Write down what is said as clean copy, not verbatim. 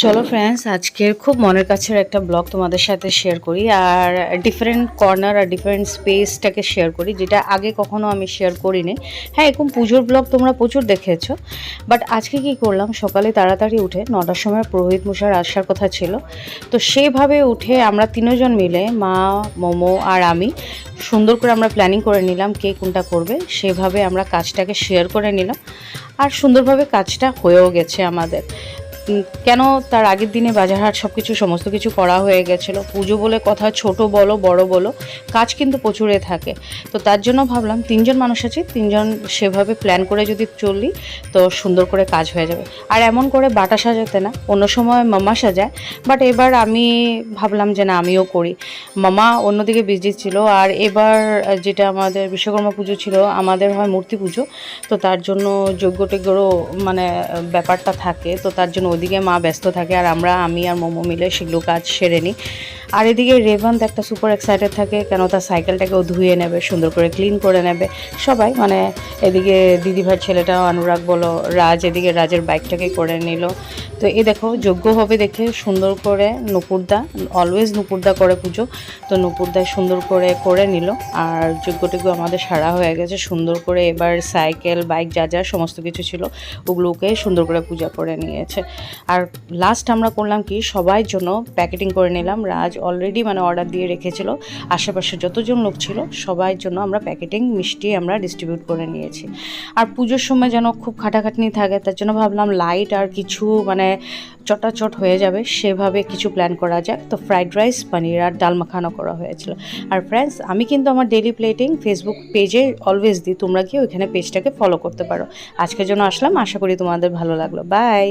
চলো ফ্রেন্ডস, আজকের খুব মনের কাছের একটা ব্লগ তোমাদের সাথে শেয়ার করি আর ডিফারেন্ট কর্নার আর ডিফারেন্ট স্পেসটাকে শেয়ার করি, যেটা আগে কখনো আমি শেয়ার করিনি। হ্যাঁ, এরকম পুজোর ব্লগ তোমরা প্রচুর দেখেছো, বাট আজকে কি করলাম, সকালে তাড়াতাড়ি উঠে 9টার সময় পুরোহিত মশাই আসার কথা ছিল। তো সেইভাবে উঠে আমরা তিনজন মিলে, মা, মোমো আর আমি, সুন্দর করে আমরা প্ল্যানিং করে নিলাম কে কোনটা করবে। সেভাবে আমরা কাজটাকে শেয়ার করে নিলাম আর সুন্দরভাবে কাজটা হয়েও গেছে আমাদের। কেন, তার আগের দিনে বাজারহাট সব কিছু সমস্ত কিছু করা হয়ে গেছিলো। পুজো বলে কথা, ছোট বলো বড় বলো, কাজ কিন্তু প্রচুরে থাকে। তো তার জন্য ভাবলাম তিনজন মানুষ আছে, তিনজন সেভাবে প্ল্যান করে যদি চলি তো সুন্দর করে কাজ হয়ে যাবে। আর এমন করে বাটা সাজাতে না, অন্য সময় মামা সাজায়, বাট এবার আমি ভাবলাম যে না, আমিও করি। মামা অন্যদিকে বিজি ছিল, আর এবার যেটা আমাদের বিশ্বকর্মা পুজো ছিল, আমাদের হয় মূর্তি পুজো, তো তার জন্য যজ্ঞ টজ্ঞরও মানে ব্যাপারটা থাকে। তো তার জন্য ওদিকে মা ব্যস্ত থাকে, আর আমি আর মোমো মিলে সেগুলো কাজ সেরে নিই। আর এদিকে রেভান্ত একটা সুপার এক্সাইটেড থাকে, কেন তার সাইকেলটাকেও ধুয়ে নেবে, সুন্দর করে ক্লিন করে নেবে সবাই। মানে এদিকে দিদিভাইয়ের ছেলেটাও, অনুরাগ বলো, রাজ, এদিকে রাজের বাইকটাকে করে নিল। তো এই দেখো, যজ্ঞ হবে দেখে সুন্দর করে নুপুরদা, অলওয়েজ নুপুরদা করে পুজো, তো নুপুরদায় সুন্দর করে করে নিল। আর যজ্ঞটুকু আমাদের সারা হয়ে গেছে সুন্দর করে। এবার সাইকেল, বাইক, যা যা সমস্ত কিছু ছিল ওগুলোকে সুন্দর করে পূজা করে নিয়েছে। আর লাস্ট আমরা করলাম কি, সবার জন্য প্যাকেটিং করে নিলাম। রাজ অলরেডি মানে অর্ডার দিয়ে রেখেছিল, আশেপাশে যতজন লোক ছিল সবার জন্য আমরা প্যাকেটিং মিষ্টি আমরা ডিস্ট্রিবিউট করে নিয়েছি। আর পুজোর সময় যেন খুব খাটাখাটনি থাকে, তার জন্য ভাবলাম লাইট আর কিছু মানে চটাচট হয়ে যাবে সেভাবে কিছু প্ল্যান করা যাক। তো ফ্রাইড রাইস, পনির আর ডাল মাখানো করা হয়েছিল। আর ফ্রেন্ডস, আমি কিন্তু আমার ডেইলি প্লেটিং ফেসবুক পেজে অলওয়েজ দিই, তোমরা গিয়ে ওইখানে পেজটাকে ফলো করতে পারো। আজকের জন্য আসলাম, আশা করি তোমাদের ভালো লাগলো। বাই।